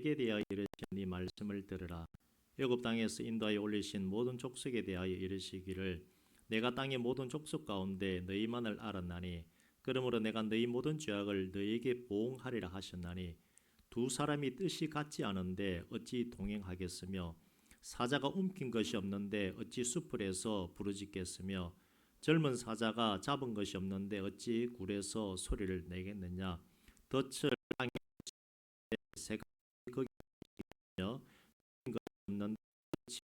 내게 대하여 이르시니 네 말씀을 들으라. 애굽 땅에서 인도하여 올리신 모든 족속에 대하여 이르시기를 내가 땅의 모든 족속 가운데 너희만을 알았나니 그러므로 내가 너희 모든 죄악을 너희에게 보응하리라 하셨나니 두 사람이 뜻이 같지 않은데 어찌 동행하겠으며 사자가 움킨 것이 없는데 어찌 숲을에서 부르짖겠으며 젊은 사자가 잡은 것이 없는데 어찌 굴에서 소리를 내겠느냐. 덫을 땅에 새가 거기 있으며 것이 없는데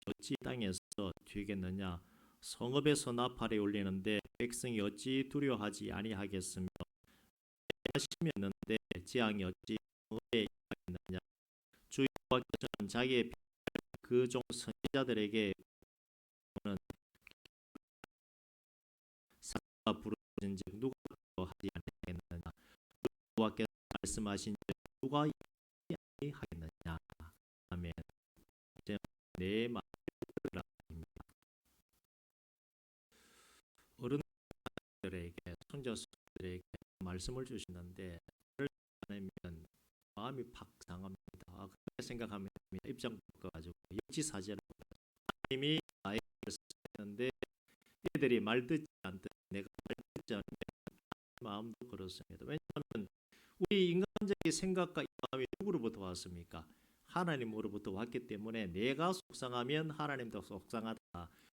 어찌 땅에서 튀겠느냐. 성읍에서 나팔이 울리는데 백성이 어찌 두려워하지 아니하겠으며 심이 없는데 재앙이 어찌 성읍에 임하겠느냐. 주 여호와께서는 자기의 그 종 선지자들에게 사자가 부르짖은즉 누가 하지 아니하겠느냐. 여호와께서 말씀하신 즉 누가 하겠느냐. 아멘. 이제 내 말을 들으라. 어른들에게 손자들에게 말씀을 주시는데 그를 안으면 마음이 팍 상합니다. 그렇게 생각하면 입장 바꿔가지고 역지사지라고 하나님이 나에게 말씀했는데 이들이 말 듣지 않듯 내가 말 듣지 않으면 마음도 그렇습니다. 왜냐하면 우리 인간적인 생각과 이 마음이 누구로부터 왔습니까? 하나님으로부터 왔기 때문에 내가 속상하면 하나님도 속상하다.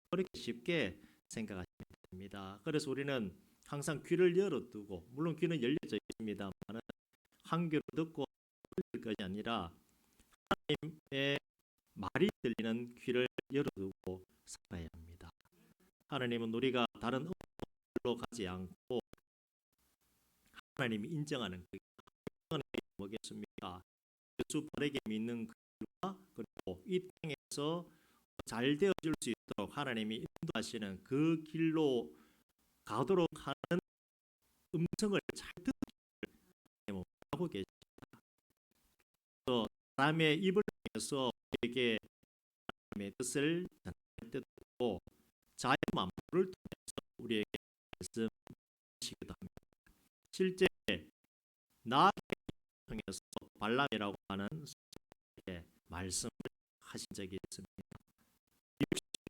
그렇게 쉽게 생각하시면 됩니다. 그래서 우리는 항상 귀를 열어두고, 물론 귀는 열려져 있습니다만 한 귀로 듣고 들릴 것이 아니라 하나님의 말이 들리는 귀를 열어두고 살아야 합니다. 하나님은 우리가 다른 음악으로 가지 않고 하나님이 인정하는 그 뭐겠습니까? 예수 바르게 믿는 그와 그리고 이 땅에서 잘 되어질 수 있도록 하나님이 인도하시는 그 길로 가도록 하는 음성을 잘 듣고 하고 계십니다. 또 사람의 입을 통해서 우리에게 하나님의 뜻을 전할 때도 자의 만물을 통해서 우리에게 말씀하시기도 합니다. 실제 나에게 통해서 발람이라고 하는 사람에게 말씀을 하신 적이 있습니다.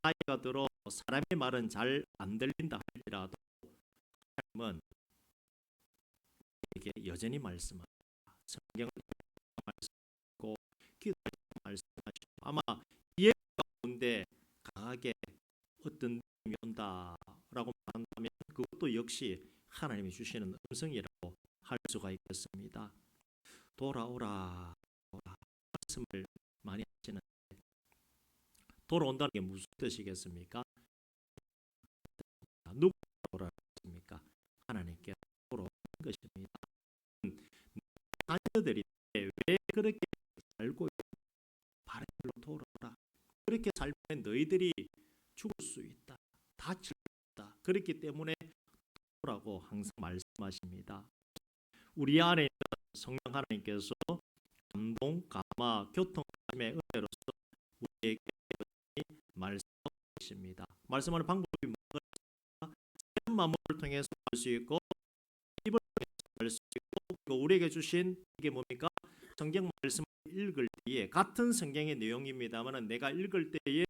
나이가 들어 사람의 말은 잘 안 들린다 할지라도 하나님은 이게 여전히 말씀합니다. 성경을 말씀하고 기도를 말씀하시고 아마 이해 가운데 강하게 어떤 힘이 온다라고 말한다면 그것도 역시 하나님이 주시는 음성이라고 할 수가 있겠습니다. 돌아오라, 말씀을 많이 하시는데 돌아온다는 게 무슨 뜻이겠습니까? 누구 돌아오십니까? 하나님께 돌아오는 것입니다. 자녀들이 왜 그렇게 살고 바른 길로 돌아오라. 그렇게 살면 너희들이 죽을 수 있다. 다칠 수 있다. 그렇기 때문에 돌아오라고 항상 말씀하십니다. 우리 안에 있는 성령 하나님께서 감동, 감화, 교통하심의 은혜로서 우리에게 말씀하고 계십니다. 말씀하는 방법이 뭔가? 마음을 통해서 할 수 있고 입을 통해서 할 수 있고 그리고 우리에게 주신 이게 뭡니까? 성경 말씀을 읽을 때에 같은 성경의 내용입니다만 내가 읽을 때에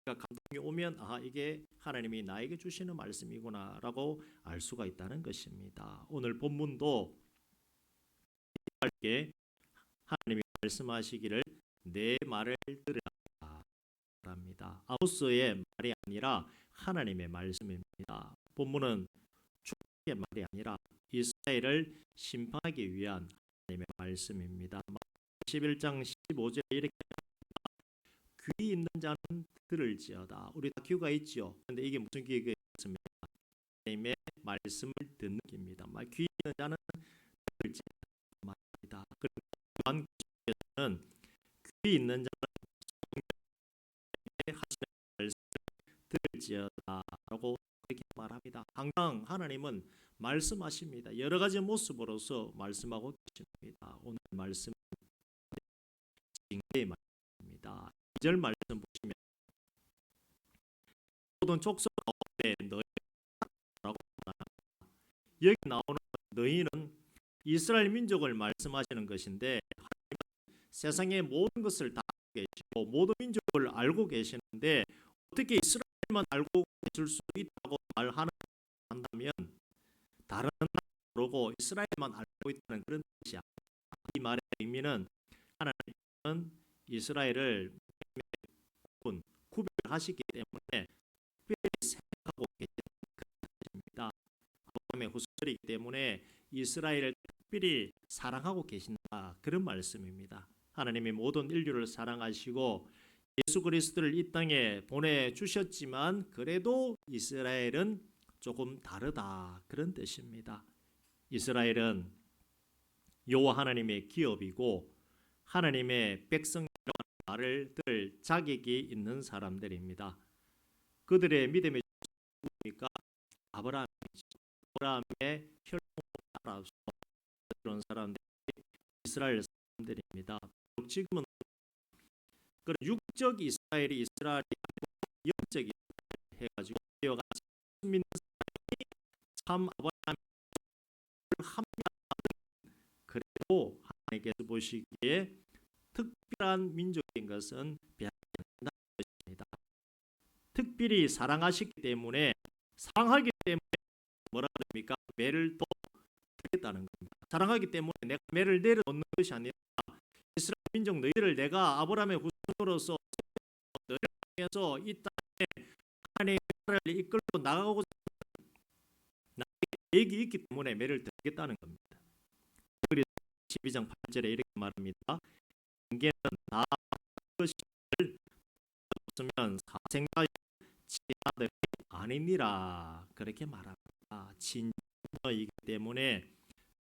감동이 오면 이게 하나님이 나에게 주시는 말씀이구나라고 알 수가 있다는 것입니다. 오늘 본문도 하나님이 말씀하시기를 내 말을 들으라 합니다. 아모스의 말이 아니라 하나님의 말씀입니다. 본문은 축복의 말이 아니라 이스라엘을 심판하기 위한 하나님의 말씀입니다. 11장 15절에 이렇게 귀 있는 자는 들을지어다. 우리 다 귀가 있죠. 그런데 이게 무슨 귀가 있습니까? 하나님의 말씀을 듣는 귀입니다. 귀 있는 자는 들을지어다 말입니다. 그리고 요한계시록에서는 귀 있는 자는 하시는 말씀을 들을지어다라고 그렇게 말합니다. 항상 하나님은 말씀하십니다. 여러 가지 모습으로서 말씀하고 계십니다. 오늘 말씀 징계의 말씀입니다. 2절 말씀 보시면 모든 족속 가운데 너희라고 말합니다. 여기 나오는 너희는 이스라엘 민족을 말씀하시는 것인데 세상의 모든 것을 다 알고 계시고 모든 민족을 알고 계시는데 어떻게 이스라엘만 알고 계실 수 있다고 말한다면 다른 나라 모르고 이스라엘만 알고 있다는 그런 뜻이 아닙니다. 이 말의 의미는 하나님은 이스라엘을 구별하시기 때문에 특별히 생각하고 계시는 것입니다. 아브라함의 후손이기 때문에 이스라엘을 특별히 사랑하고 계신다, 그런 말씀입니다. 하나님이 모든 인류를 사랑하시고 예수 그리스도를 이 땅에 보내주셨지만 그래도 이스라엘은 조금 다르다, 그런 뜻입니다. 이스라엘은 여호와 하나님의 기업이고 하나님의 백성이라는 말을 들을 자격이 있는 사람들입니다. 그들의 믿음의 주니까 아브라함의 혈통을 따라서 그런 사람들이 이스라엘 사람들입니다. 지금은 그런 육적 이스라엘이 영적 이스라엘 해가지고 같이 믿는 사람이 참 아브라함을 합리화하는, 그래도 하나님께서 보시기에 특별한 민족인 것은 배하지 않는다는 것입니다. 특별히 사랑하시기 때문에, 사랑하기 때문에 뭐라 그럽니까? 매를 또 드리겠다는 겁니다. 사랑하기 때문에 내가 매를 내려놓는 것이 아니라 이스라엘 민족 너희를 내가 아브라함의 후손으로서 너희를 통해서 이 땅에 하나님의 나라를 이끌고 나가고자 하는 계획이 있기 때문에 매를 드리겠다는 겁니다. 그래서 12장 8절에 이렇게 말합니다. 인계는 다 것을 없으면 사생자의 지하들이 아니니라, 그렇게 말합니다. 진노이기 때문에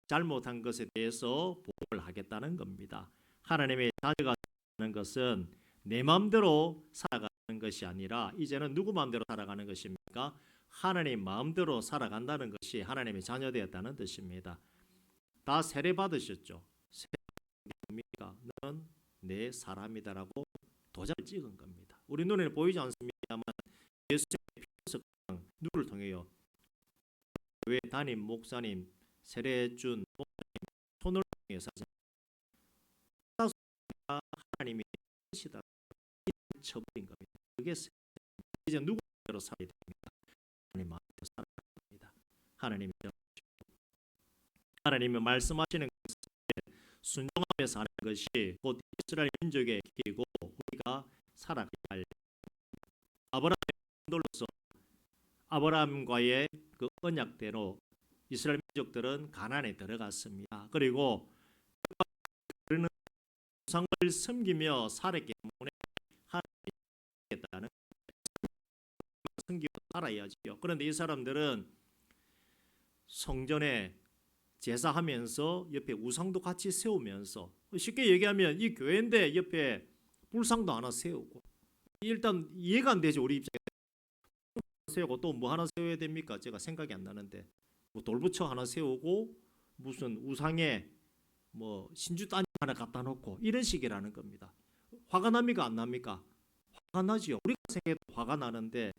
잘못한 것에 대해서 보복을 하겠다는 겁니다. 하나님의 자녀가 되는 것은 내 마음대로 살아가는 것이 아니라 이제는 누구 마음대로 살아가는 것입니까? 하나님 마음대로 살아간다는 것이 하나님의 자녀 되었다는 뜻입니다. 다 세례 받으셨죠? 세례 뭡니까? 너는 내 사람이다라고 도장을 찍은 겁니다. 우리 눈에는 보이지 않습니다만 예수님의 피로서 누구를 통해요? 교회 담임 목사님, 세례 준 목사님 손을 통해서 하나님이 하시다 쳐버린 겁니다. 그게 이제 누구로 살아야 됩니까? 하나님 마음대로 살아야 됩니다. 하나님이 말씀하시는 것에 순종하며 사는 것이 곧 이스라엘 민족의 길이고 우리가 살아가야 할 아브라함의 흔들로서 아브라함과의 그 언약대로 이스라엘 민족들은 가나안에 들어갔습니다. 그리고 그는 우상을 섬기며 살았기 때문에 하나님께다는 섬기고 살아야지요. 그런데 이 사람들은 성전에 제사하면서 옆에 우상도 같이 세우면서, 쉽게 얘기하면 이 교회인데 옆에 불상도 하나 세우고, 일단 이해가 안 되죠. 우리 입장에 세우고 또 뭐 하나 세워야 됩니까? 제가 생각이 안 나는데 뭐 돌부처 하나 세우고 무슨 우상에 뭐 신주 따님 하나 갖다 놓고 이런 식이라는 겁니다. 화가 납니까? 안 납니까? 화가 나지요. 우리가 생각해도 화가 나는데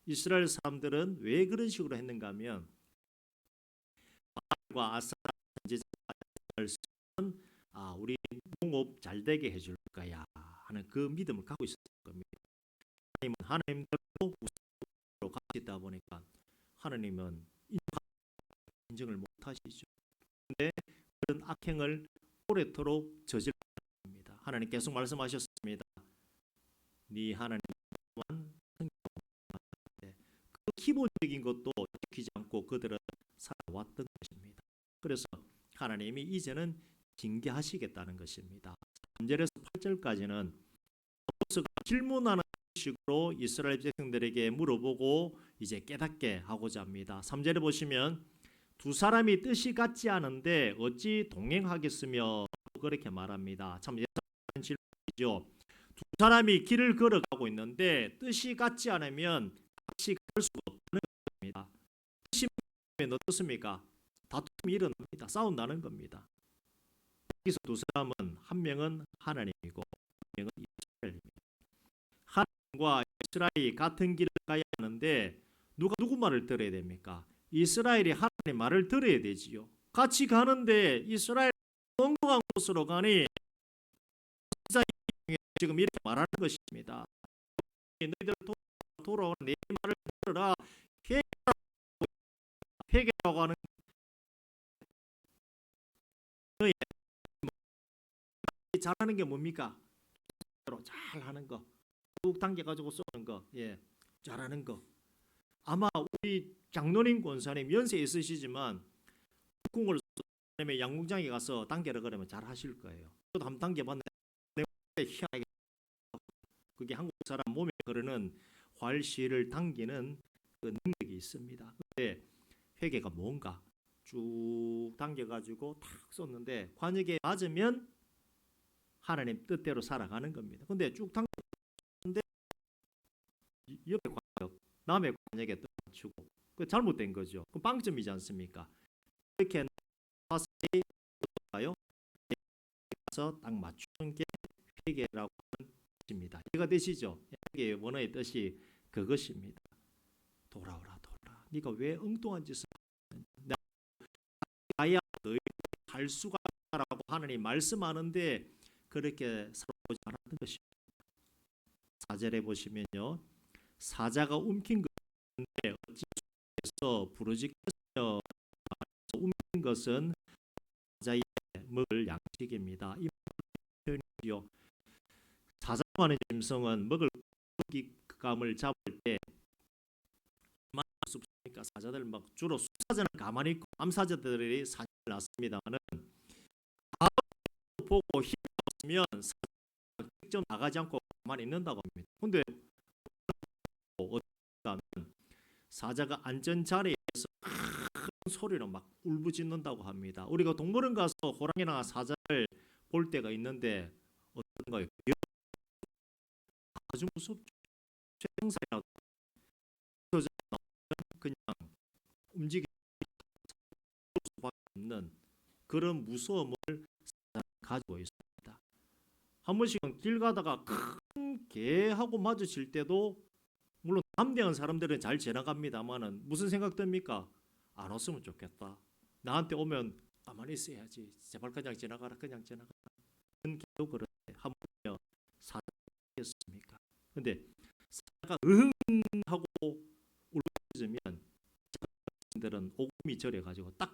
이스라엘 사람들은 왜 그런 식으로 했는가 하면 바알과 아스라 선지자를 쓰면 우리 농업 잘 되게 해줄 거야 하는 그 믿음을 갖고 있었던 겁니다. 하나님은 하나님대로 우상으로 같이 있다 보니까 하나님은 인정을 못 하시죠. 그런데 그런 악행을 오래도록 저질렀습니다. 하나님 계속 말씀하셨습니다. 네 하나님만 섬기는데 그 기본적인 것도 지키지 않고 그들은 살아왔던 것입니다. 그래서 하나님이 이제는 징계하시겠다는 것입니다. 3절에서 8절까지는 모세가 질문하는 식으로 이스라엘 백성들에게 물어보고 이제 깨닫게 하고자 합니다. 3절에 보시면 두 사람이 뜻이 같지 않은데 어찌 동행하겠으며 그렇게 말합니다. 참 예상하는 질문이죠. 두 사람이 길을 걸어가고 있는데 뜻이 같지 않으면 같이 갈 수가 없다는 겁니다. 뜻이 맞으면 어떻습니까? 다툼이 일어납니다. 싸운다는 겁니다. 여기서 두 사람은 한 명은 하나님이고 한 명은 이스라엘입니다. 하나님과 이스라엘이 같은 길을 가야 하는데 누가 누구 말을 들어야 됩니까? 이스라엘이 하나님 말을 들어야 되지요. 같이 가는데 이스라엘 엉뚱한 곳으로 가니 지금 이렇게 말하는 것입니다. 너희들 돌아오라 내 말을 들으라. 회개라고 하는 너희 잘하는 게 뭡니까? 잘하는 거, 쭉 당겨가지고 쏘는 거, 예, 잘하는 거. 아마 우리 장로님 권사님 연세 있으시지만 궁을 쏘면 양궁장에 가서 당겨라 그러면 잘 하실 거예요. 저도 한번 당겨봤는데 희한하게 그게 한국 사람 몸에 흐르는 활시를 당기는 그 능력이 있습니다. 근데 회개가 뭔가 쭉 당겨가지고 탁 쏘는데 관역에 맞으면 하나님 뜻대로 살아가는 겁니다. 근데 쭉 당겼는데 옆에 관역, 남의 관역에 또 맞추고 그 잘못된 거죠. 그 빵점이지 않습니까? 이렇게 자세히 가요. 가서 딱 맞추는 게 회개라고 하는 것입니다. 이해가 되시죠? 회개의 원어의 뜻이 그것입니다. 돌아오라, 돌아라. 네가 왜 엉뚱한 짓을 하느냐? 나야 너희 갈 수가 있다라고 하나님 말씀하는데 그렇게 살아보지 않았던 것입니다. 4절에 보시면요, 사자가 움킨 것인데 어찌서 부르짖겠으며 움킨 것은 사자의 먹을 양식입니다. 이 표현이요. 사자라고 하는 짐승은 먹을 감을 잡을 때 얼마나 습니까? 사자들 막 주로 수사자는 가만히 있고 암사자들이 사냥을 났습니다만은 보고 힘이 없으면 사자가 직접 나가지 않고 가만히 있는다고 합니다. 근데 어쩌면 사자가 안전 자리에서 큰 소리로 막 울부짖는다고 합니다. 우리가 동물원 가서 호랑이나 사자를 볼 때가 있는데 어떤가요? 아주 무섭죠. 최상사라도 그냥 움직일 수밖에 없는 그런 무서움을 가지고 있습니다. 한 번씩은 길 가다가 큰 개하고 마주칠 때도 물론 담대한 사람들은 잘 지나갑니다만은 무슨 생각 듭니까? 안 왔으면 좋겠다. 나한테 오면 가만히 있어야지. 제발 그냥 지나가라. 그냥 지나가라. 큰 개도 그런데 한 번요 사자겠습니까? 근데 사자가 응 하고 울부짖으면 자신들은 오금이 저려 가지고 딱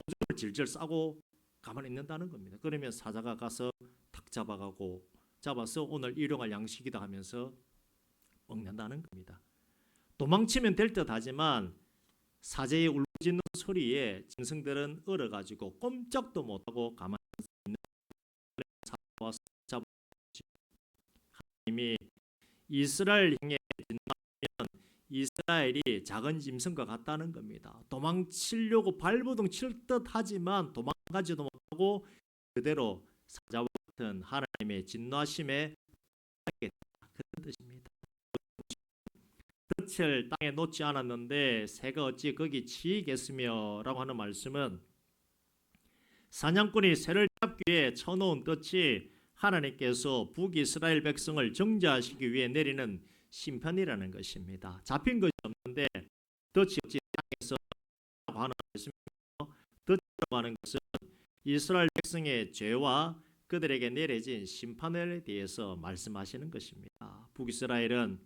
오줌을 질질 싸고 가만히 있는다는 겁니다. 그러면 사자가 가서 탁 잡아서 오늘 일용할 양식이다 하면서 먹는다는 겁니다. 도망치면 될 듯하지만 사자의 울부짖는 소리에 짐승들은 얼어가지고 꼼짝도 못하고 가만히 있는 사자와 하나님이 이스라엘 향해 진노하면 이스라엘이 작은 짐승과 같다는 겁니다. 도망치려고 발버둥 칠 듯하지만 도망가지도 못하고 그대로 사자와 같은 하나님의 진노하심에 하게 된다. 그런 뜻입니다. 덫을 땅에 놓지 않았는데 새가 어찌 거기 치이겠으며 라고 하는 말씀은 사냥꾼이 새를 잡기 위해 쳐놓은 덫이 하나님께서 북이스라엘 백성을 정죄하시기 위해 내리는 심판이라는 것입니다. 잡힌 것이 없는데 덫이 어찌 땅에서 하는 말씀이며 덫이라고 하는 것은 이스라엘 백성의 죄와 그들에게 내려진 심판에 대해서 말씀하시는 것입니다. 북이스라엘은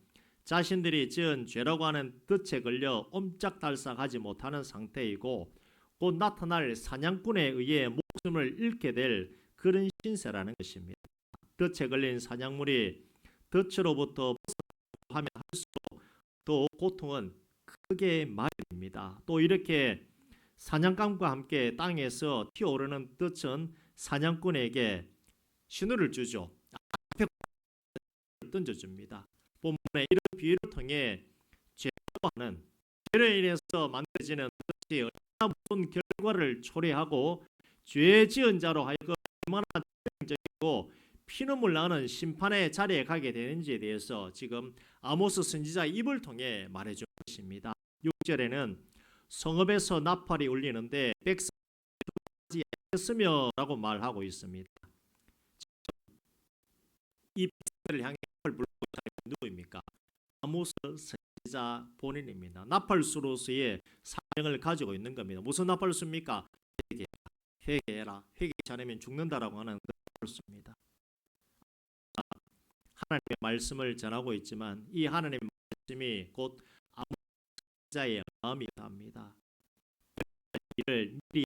자신들이 지은 죄라고 하는 덫에 걸려 옴짝달싹하지 못하는 상태이고 곧 나타날 사냥꾼에 의해 목숨을 잃게 될 그런 신세라는 것입니다. 덫에 걸린 사냥물이 덫으로부터 벗어나면 할수록 또 고통은 크게 마련입니다. 또 이렇게 사냥감과 함께 땅에서 튀어오르는 덫은 사냥꾼에게 신호를 주죠. 앞에 던져줍니다. 본문에 이런 비유를 통해 죄라고 하는 죄로 인해서 만들어지는 덫이 얼마나 무슨 결과를 초래하고 죄 지은 자로 하여금 얼마나 치명적이고 피눈물 나는 심판의 자리에 가게 되는지에 대해서 지금 아모스 선지자 입을 통해 말해준 것입니다. 6절에는 성읍에서 나팔이 울리는데 백성이 하지 않겠으며 라고 말하고 있습니다. 이 백성들을 향해 나팔 불고 있는 누구입니까? 아모스 선지자 본인입니다. 나팔수로서의 사명을 가지고 있는 겁니다. 무슨 나팔수입니까? 회개해라. 회개하지 않으면 죽는다라고 하는 그 나팔수입니다. 하나님의 말씀을 전하고 있지만 이 하나님의 말씀이 곧 아모스자의 마음이랍니다. 이를 미리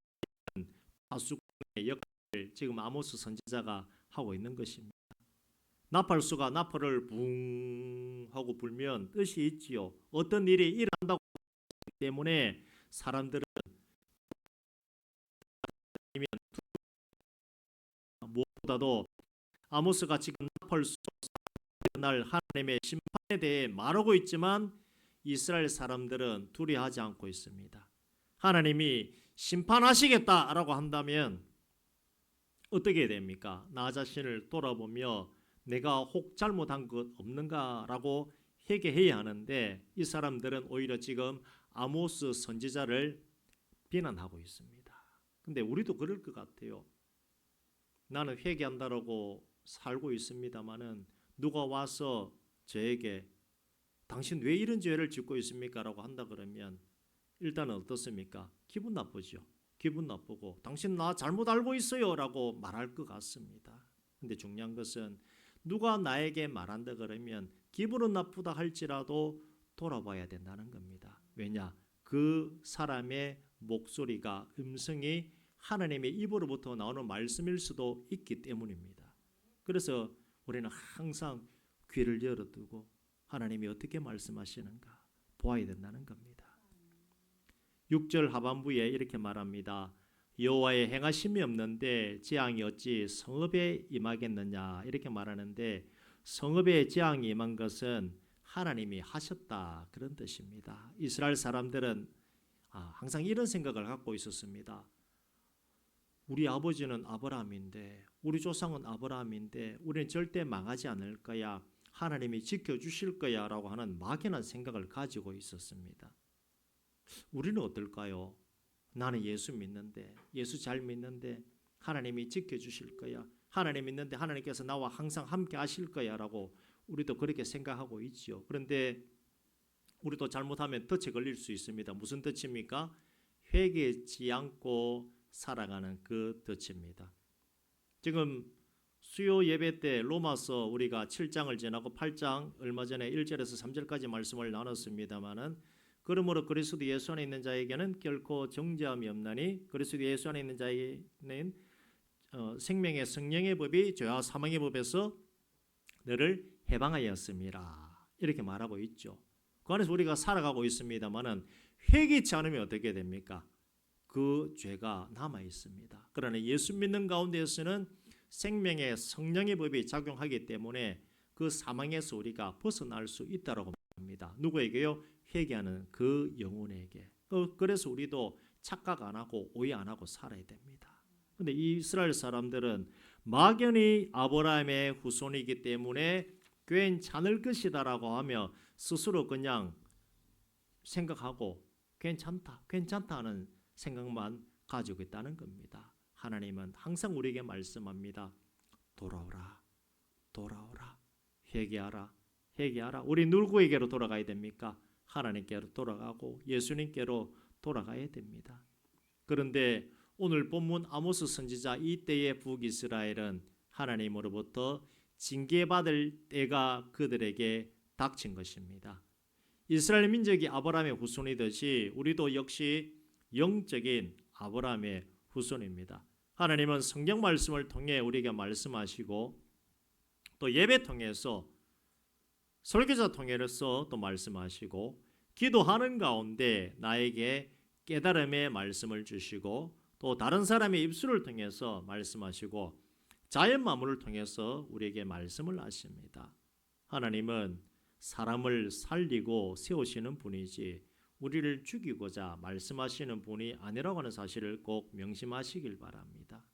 파수꾼의 역할을 지금 아모스 선지자가 하고 있는 것입니다. 나팔수가 나팔을 붕 하고 불면 뜻이 있지요. 어떤 일이 일어난다고 하기 때문에 사람들은 무엇보다도 아모스가 지금 나팔수 날 하나님의 심판에 대해 말하고 있지만 이스라엘 사람들은 두려워하지 않고 있습니다. 하나님이 심판하시겠다라고 한다면 어떻게 됩니까? 나 자신을 돌아보며 내가 혹 잘못한 것 없는가라고 회개해야 하는데 이 사람들은 오히려 지금 아모스 선지자를 비난하고 있습니다. 근데 우리도 그럴 것 같아요. 나는 회개한다라고 살고 있습니다마는 누가 와서 저에게 당신 왜 이런 죄를 짓고 있습니까? 라고 한다 그러면 일단은 어떻습니까? 기분 나쁘죠. 기분 나쁘고 당신 나 잘못 알고 있어요 라고 말할 것 같습니다. 근데 중요한 것은 누가 나에게 말한다 그러면 기분은 나쁘다 할지라도 돌아봐야 된다는 겁니다. 왜냐? 그 사람의 목소리가 음성이 하나님의 입으로부터 나오는 말씀일 수도 있기 때문입니다. 그래서 우리는 항상 귀를 열어두고 하나님이 어떻게 말씀하시는가 보아야 된다는 겁니다. 6절 하반부에 이렇게 말합니다. 여호와의 행하심이 없는데 재앙이 어찌 성읍에 임하겠느냐 이렇게 말하는데 성읍에 재앙이 임한 것은 하나님이 하셨다 그런 뜻입니다. 이스라엘 사람들은 항상 이런 생각을 갖고 있었습니다. 우리 아버지는 아브라함인데 우리 조상은 아브라함인데 우리는 절대 망하지 않을 거야. 하나님이 지켜주실 거야 라고 하는 막연한 생각을 가지고 있었습니다. 우리는 어떨까요? 나는 예수 믿는데 예수 잘 믿는데 하나님이 지켜주실 거야. 하나님 믿는데 하나님께서 나와 항상 함께 하실 거야 라고 우리도 그렇게 생각하고 있죠. 그런데 우리도 잘못하면 덫에 걸릴 수 있습니다. 무슨 덫입니까? 회개하지 않고 살아가는 그 덫입니다. 지금 수요 예배 때 로마서 우리가 7장을 지나고 8장 얼마 전에 1절에서 3절까지 말씀을 나눴습니다마는 그러므로 그리스도 예수 안에 있는 자에게는 결코 정죄함이 없나니 그리스도 예수 안에 있는 자에게는 생명의 성령의 법이 죄와 사망의 법에서 너를 해방하였습니다. 이렇게 말하고 있죠. 그 안에서 우리가 살아가고 있습니다마는 회개치 않으면 어떻게 됩니까? 그 죄가 남아 있습니다. 그러나 예수 믿는 가운데에서는 생명의 성령의 법이 작용하기 때문에 그 사망에서 우리가 벗어날 수 있다라고 합니다. 누구에게요? 회개하는 그 영혼에게. 그래서 우리도 착각 안 하고 오해 안 하고 살아야 됩니다. 근데 이스라엘 사람들은 막연히 아브라함의 후손이기 때문에 괜찮을 것이다라고 하며 스스로 그냥 생각하고 괜찮다 하는 생각만 가지고 있다는 겁니다. 하나님은 항상 우리에게 말씀합니다. 돌아오라. 회개하라. 우리 누구에게로 돌아가야 됩니까? 하나님께로 돌아가고 예수님께로 돌아가야 됩니다. 그런데 오늘 본문 아모스 선지자 이때의 북이스라엘은 하나님으로부터 징계받을 때가 그들에게 닥친 것입니다. 이스라엘 민족이 아브라함의 후손이듯이 우리도 역시 영적인 아브라함의 후손입니다. 하나님은 성경 말씀을 통해 우리에게 말씀하시고 또 예배 통해서 설교자 통해서 또 말씀하시고 기도하는 가운데 나에게 깨달음의 말씀을 주시고 또 다른 사람의 입술을 통해서 말씀하시고 자연 만물을 통해서 우리에게 말씀을 하십니다. 하나님은 사람을 살리고 세우시는 분이지 우리를 죽이고자 말씀하시는 분이 아니라고 하는 사실을 꼭 명심하시길 바랍니다.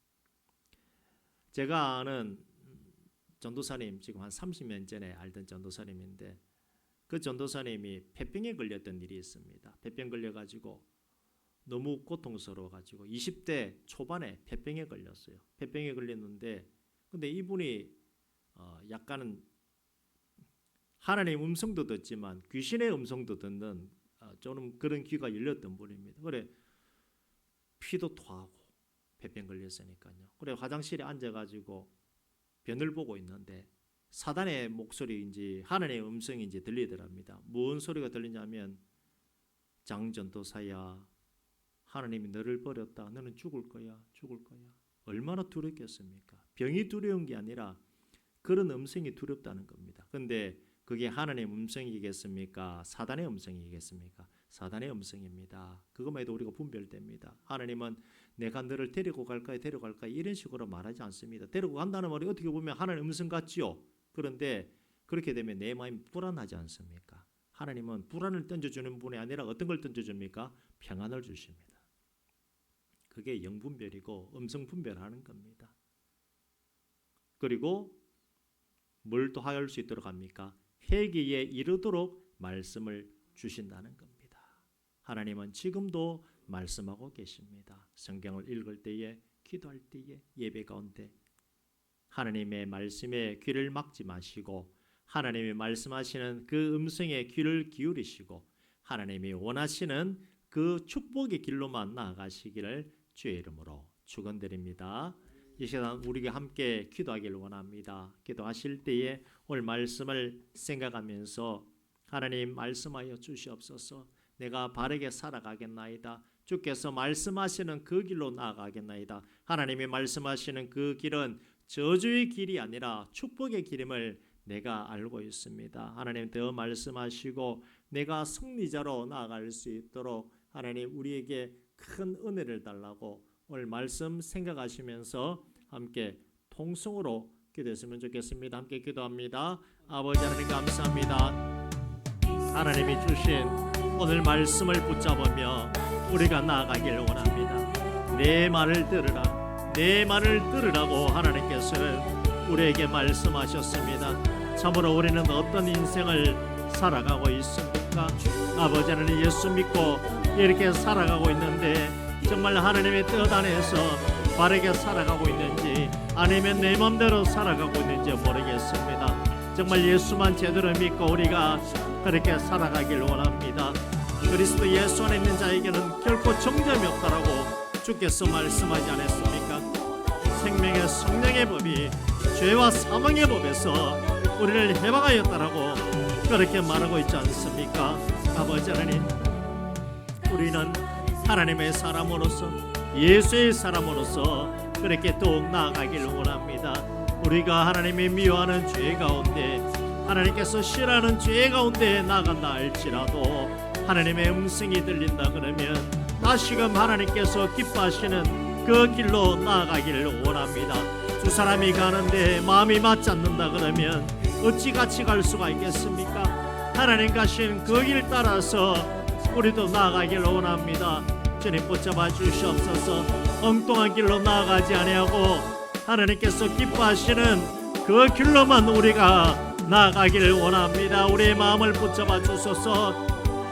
제가 아는 전도사님 지금 한 30년 전에 알던 전도사님인데 그 전도사님이 폐병에 걸렸던 일이 있습니다. 폐병 걸려가지고 너무 고통스러워가지고 20대 초반에 폐병에 걸렸어요. 폐병에 걸렸는데 근데 이분이 약간은 하나님의 음성도 듣지만 귀신의 음성도 듣는 좀 그런 귀가 열렸던 분입니다. 그래 피도 토하고 폐병 걸렸으니까요. 그래 화장실에 앉아가지고 변을 보고 있는데 사단의 목소리인지 하나님의 음성인지 들리더랍니다. 무슨 소리가 들리냐면 장전도사야, 하나님이 너를 버렸다. 너는 죽을 거야. 죽을 거야. 얼마나 두렵겠습니까? 병이 두려운 게 아니라 그런 음성이 두렵다는 겁니다. 그런데 그게 하나님의 음성이겠습니까? 사단의 음성이겠습니까? 사단의 음성입니다. 그것만 해도 우리가 분별됩니다. 하나님은 내가 너를 데리고 갈까요? 데려갈까요? 이런 식으로 말하지 않습니다. 데리고 간다는 말이 어떻게 보면 하나님의 음성 같지요. 그런데 그렇게 되면 내 마음이 불안하지 않습니까? 하나님은 불안을 던져주는 분이 아니라 어떤 걸 던져줍니까? 평안을 주십니다. 그게 영분별이고 음성분별하는 겁니다. 그리고 뭘 또 할 수 있도록 합니까? 회개에 이르도록 말씀을 주신다는 겁니다. 하나님은 지금도 말씀하고 계십니다. 성경을 읽을 때에, 기도할 때에, 예배 가운데 하나님의 말씀에 귀를 막지 마시고 하나님이 말씀하시는 그 음성에 귀를 기울이시고 하나님이 원하시는 그 축복의 길로만 나아가시기를 주의 이름으로 축원드립니다. 이 시간 우리가 함께 기도하기를 원합니다. 기도하실 때에 오늘 말씀을 생각하면서 하나님 말씀하여 주시옵소서. 내가 바르게 살아가겠나이다. 주께서 말씀하시는 그 길로 나아가겠나이다. 하나님이 말씀하시는 그 길은 저주의 길이 아니라 축복의 길임을 내가 알고 있습니다. 하나님 더 말씀하시고 내가 승리자로 나아갈 수 있도록 하나님 우리에게 큰 은혜를 달라고 오늘 말씀 생각하시면서 함께 통성으로 기도했으면 좋겠습니다. 함께 기도합니다. 아버지 하나님 감사합니다. 하나님이 주신 오늘 말씀을 붙잡으며 우리가 나아가길 원합니다. 내 말을 들으라. 내 말을 들으라고 하나님께서는 우리에게 말씀하셨습니다. 참으로 우리는 어떤 인생을 살아가고 있습니까? 아버지 하나님 예수 믿고 이렇게 살아가고 있는데 정말 하나님의 뜻 안에서 바르게 살아가고 있는지 아니면 내 맘대로 살아가고 있는지 모르겠습니다. 정말 예수만 제대로 믿고 우리가 그렇게 살아가길 원합니다. 그리스도 예수 안에 있는 자에게는 결코 정점이 없다라고 주께서 말씀하지 않았습니까? 생명의 성령의 법이 죄와 사망의 법에서 우리를 해방하였다라고 그렇게 말하고 있지 않습니까? 아버지 하나님, 우리는 하나님의 사람으로서 예수의 사람으로서 그렇게 더욱 나아가기를 원합니다. 우리가 하나님의 미워하는 죄 가운데 하나님께서 싫어하는 죄 가운데 나간다 할지라도 하나님의 음성이 들린다 그러면 다시금 하나님께서 기뻐하시는 그 길로 나아가기를 원합니다. 두 사람이 가는데 마음이 맞지 않는다 그러면 어찌 같이 갈 수가 있겠습니까? 하나님 가신 그 길 따라서 우리도 나아가기를 원합니다. 주님 붙잡아 주시옵소서. 엉뚱한 길로 나아가지 아니하고 하나님께서 기뻐하시는 그 길로만 우리가 나아가기를 원합니다. 우리의 마음을 붙잡아 주소서.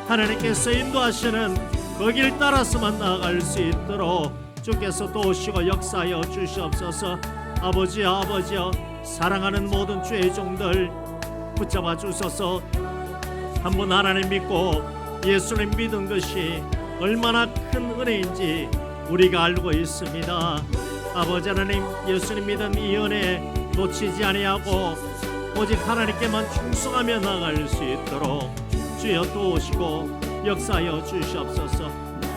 하나님께서 인도하시는 그 길 따라서만 나아갈 수 있도록 주께서 도우시고 역사하여 주시옵소서. 아버지여 사랑하는 모든 주의 종들 붙잡아 주소서. 한번 하나님 믿고 예수님 믿은 것이 얼마나 큰 은혜인지 우리가 알고 있습니다. 아버지 하나님, 예수님 믿은 이 은혜 놓치지 아니하고 오직 하나님께만 충성하며 나아갈 수 있도록 주여 도우시고 역사하여 주시옵소서.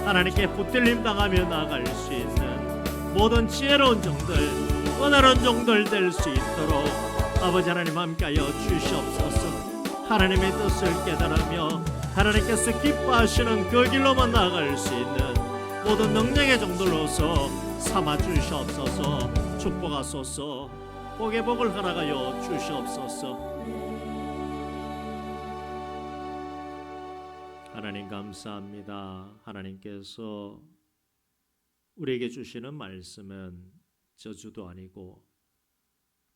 하나님께 붙들림 당하며 나아갈 수 있는 모든 지혜로운 종들, 은혜로운 종들 될 수 있도록 아버지 하나님 함께하여 주시옵소서. 하나님의 뜻을 깨달으며 하나님께서 기뻐하시는 그 길로만 나아갈 수 있는 모든 능력의 종들로서 삼아 주시옵소서. 축복하소서. 복의 복을 허락하여 주시옵소서. 하나님 감사합니다. 하나님께서 우리에게 주시는 말씀은 저주도 아니고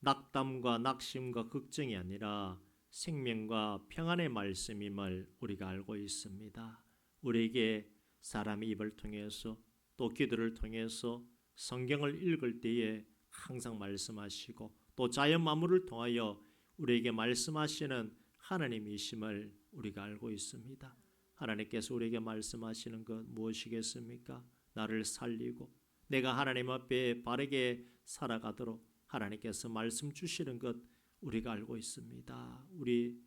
낙담과 낙심과 걱정이 아니라 생명과 평안의 말씀임을 우리가 알고 있습니다. 우리에게 사람의 입을 통해서 또 기도를 통해서 성경을 읽을 때에 항상 말씀하시고 또 자연 만물을 통하여 우리에게 말씀하시는 하나님이심을 우리가 알고 있습니다. 하나님께서 우리에게 말씀하시는 것 무엇이겠습니까? 나를 살리고 내가 하나님 앞에 바르게 살아가도록 하나님께서 말씀 주시는 것 우리가 알고 있습니다. 우리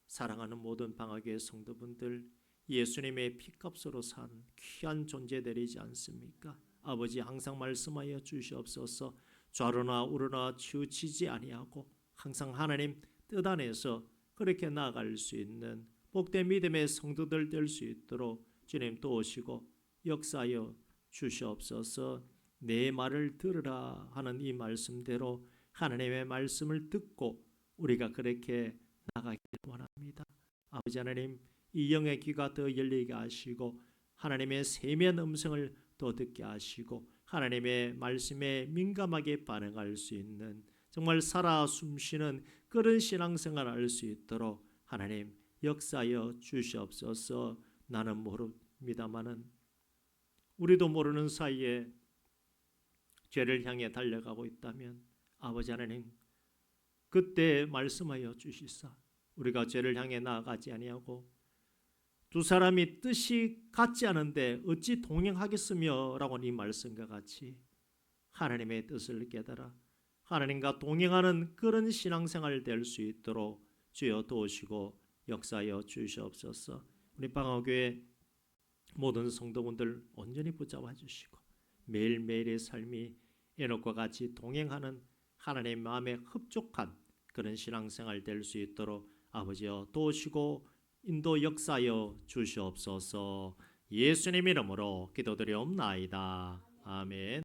사랑하는 모든 방학의 성도분들, 예수님의 피값으로 산 귀한 존재들이지 않습니까? 아버지, 항상 말씀하여 주시옵소서. 좌로나 우로나 치우치지 아니하고 항상 하나님 뜻 안에서 그렇게 나아갈 수 있는 복된 믿음의 성도들 될 수 있도록 주님 도우시고 역사하여 주시옵소서. 내 말을 들으라 하는 이 말씀대로 하나님의 말씀을 듣고 우리가 그렇게 나가기를 원합니다. 아버지 하나님, 이 영의 귀가 더 열리게 하시고 하나님의 세미한 음성을 더 듣게 하시고 하나님의 말씀에 민감하게 반응할 수 있는 정말 살아 숨쉬는 그런 신앙생활을 할 수 있도록 하나님 역사하여 주시옵소서. 나는 모릅니다마는 우리도 모르는 사이에 죄를 향해 달려가고 있다면 아버지 하나님 그때 말씀하여 주시사 우리가 죄를 향해 나아가지 아니하고 두 사람이 뜻이 같지 않은데 어찌 동행하겠으며 라고 이 말씀과 같이 하나님의 뜻을 깨달아 하나님과 동행하는 그런 신앙생활 될 수 있도록 주여 도우시고 역사하여 주시옵소서. 우리 방화교회 모든 성도분들 온전히 붙잡아 주시고 매일매일의 삶이 에녹과 같이 동행하는 하나님의 마음에 흡족한 그런 신앙생활 될 수 있도록 아버지여 도우시고 인도 역사하여 주시옵소서. 예수님 이름으로 기도드리옵나이다. 아멘.